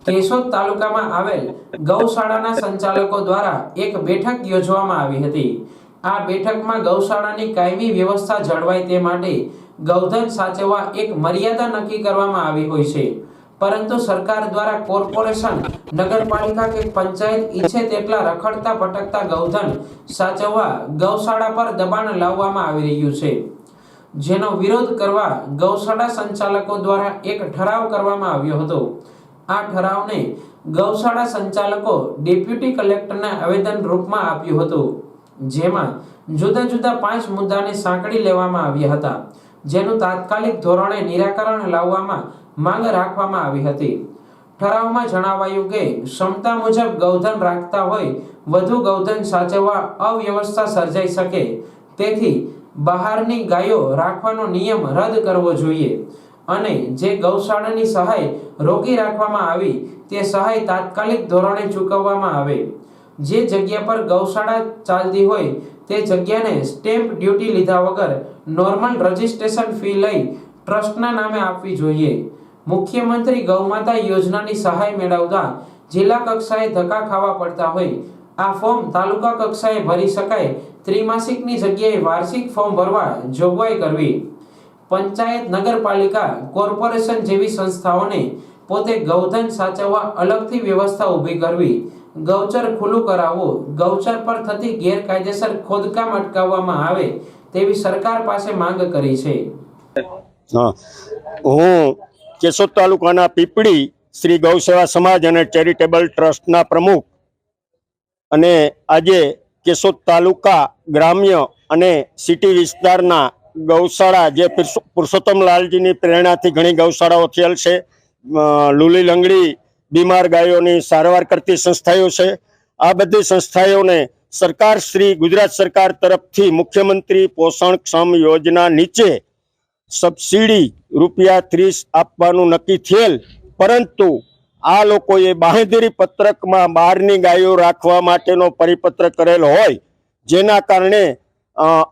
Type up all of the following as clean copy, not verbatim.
કેશોદ તાલુકામાં આવેલ ગૌશાળાના સંચાલકો દ્વારા એક બેઠક યોજવામાં આવી હતી। આ બેઠકમાં ગૌશાળાની કાયમી વ્યવસ્થા જળવાય તે માટે ગૌધન સાચવવા એક મર્યાદા નક્કી કરવામાં આવી હોય છે, પરંતુ સરકાર દ્વારા કોર્પોરેશન, નગરપાલિકા કે પંચાયત ઈચ્છે તેટલા રખડતા ભટકતા ગૌધન સાચવવા ગૌશાળા પર દબાણ લાવવામાં આવી રહ્યું છે, જેનો વિરોધ કરવા ગૌશાળા સંચાલકો દ્વારા એક ઠરાવ કરવામાં આવ્યો હતો। આ ઠરાવને ગૌશાળા સંચાલકો ડેપ્યુટી કલેક્ટરને આવેદન રૂપમાં આપ્યું હતું, જેમાં જુદા જુદા 5 મુદ્દાને સાંકળી લેવામાં આવ્યા હતા, જેનું તાત્કાલિક ધોરણે નિરાકરણ લાવવામાં માંગ રાખવામાં આવી હતી। ઠરાવમાં જણાવાયું કે ક્ષમતા મુજબ ગૌધન રાખતા હોય વધુ ગૌધન સાચવવા અવ્યવસ્થા સર્જાઈ શકે, તેથી બહારની ગાયો રાખવાનો નિયમ રદ કરવો જોઈએ અને જે ગૌશાળાની સહાય રોકી રાખવામાં આવી તે સહાય તાત્કાલિક ધોરણે ચૂકવવામાં આવે। જે જગ્યા પર ગૌશાળા ચાલતી હોય તે જગ્યાને સ્ટેમ્પ ડ્યુટી લીધા વગર નોર્મલ રજીસ્ટ્રેશન ફી લઈ ટ્રસ્ટના નામે આપવી જોઈએ। મુખ્યમંત્રી ગૌમાતા યોજનાની સહાય મેળવવા જિલ્લા કક્ષાએ ધક્કા ખાવા પડતા હોય આ ફોર્મ તાલુકા કક્ષાએ ભરી શકાય, ત્રિમાસિકની જગ્યાએ વાર્ષિક ફોર્મ ભરવા જોગવાઈ કરવી। પંચાયત, નગરપાલિકા, કોર્પોરેશન જેવી સંસ્થાઓને પોતે ગૌધન સાચવવા અલગથી વ્યવસ્થા ઊભી કરવી, ગૌચર ખુલ્લું કરાવવું, ગૌચર પર થતી ગેરકાયદેસર ખોદકામ અટકાવવામાં આવે તેવી સરકાર પાસે માંગ કરી છે। હું કેશોદ તાલુકાના પીપળી શ્રી ગૌ સેવા સમાજ અને ચેરિટેબલ ટ્રસ્ટના પ્રમુખ અને આજે કેશોદ તાલુકા ગ્રામ્ય અને સિટી વિસ્તારના ગૌશાળા જે પુરુષોત્તમ લાલજીની પ્રેરણાથી ઘણી ગૌશાળાઓ થયેલ છે, લૂલી લંગડી બીમાર ગાયોની સારવાર કરતી સંસ્થાઓ છે। આ બધી સંસ્થાઓને સરકાર શ્રી ગુજરાત સરકાર તરફથી મુખ્યમંત્રી પોષણક્ષમ યોજના નીચે સબસિડી ₹30 આપવાનું નક્કી થયેલ, પરંતુ આ લોકોએ બાંહેધરી પત્રકમાં બહારની ગાયો રાખવા માટેનો પરિપત્ર કરેલ હોય, જેના કારણે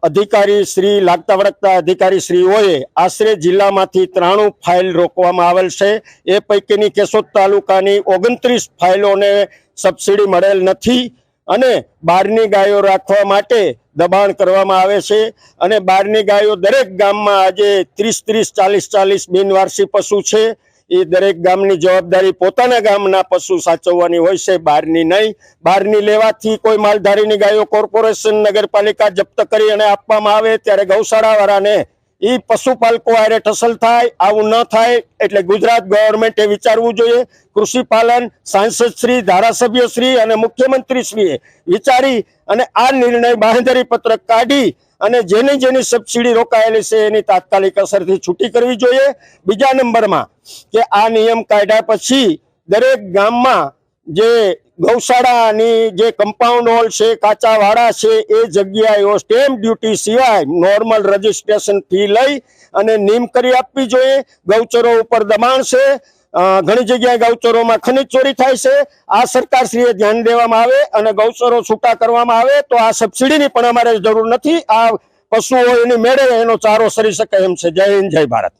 અધિકારી શ્રી લાગતા વળગતા અધિકારી શ્રીઓએ આશરે જિલ્લામાંથી 93 ફાઇલ રોકવામાં આવેલ છે। એ પૈકીની કેશોદ તાલુકાની 29 ફાઇલોને સબસિડી મળેલ નથી અને બહારની ગાયો રાખવા માટે દબાણ કરવામાં આવે છે અને બહારની ગાયો દરેક ગામમાં આજે 30-30, 40-40 બિનવારસી પશુ છે। એ દરેક ગામની જવાબદારી પોતાના ગામના પશુ સાચવવાની હોય છે, બહારની નહીં। બહારની લેવાથી કોઈ માલધારીની ગાયો કોર્પોરેશન, નગરપાલિકા જપ્ત કરી અને આપવામાં આવે ત્યારે ગૌશાળાવાળાને એ પશુપાલકો આરે ઠસલ થાય। આવું ન થાય એટલે ગુજરાત ગવર્મેન્ટે વિચારવું જોઈએ। કૃષિ પાલન સાંસદ શ્રી, ધારાસભ્ય શ્રી અને મુખ્યમંત્રી શ્રીએ વિચારી અને આ નિર્ણય બાંહેધરી પત્રક કાઢી અને જેની સબસિડી રોકાયેલી છે એની તાત્કાલિક અસરથી છૂટી કરવી જોઈએ। બીજા નંબરમાં કે આ નિયમ કાઢ્યા પછી દરેક ગામમાં જે ગૌશાળાની જે કમ્પાઉન્ડ હોલ છે, કાચા વાડા છે, એ જગ્યાએ સ્ટેમ્પ ડ્યુટી સિવાય નોર્મલ રજીસ્ટ્રેશન ફી લઈ અને નિયમ કરી આપવી જોઈએ। ગૌચરો ઉપર દબાણ છે, ઘણી જગ્યાએ ગૌચરોમાં ખનિજ ચોરી થાય છે। આ સરકારશ્રીએ ધ્યાન દેવામાં આવે અને ગૌચરો છૂટા કરવામાં આવે તો આ સબસિડીની પણ અમારે જરૂર નથી। આ પશુઓ એની મેળે એનો ચારો સરી શકે એમ છે। જય હિન્દ, જય ભારત।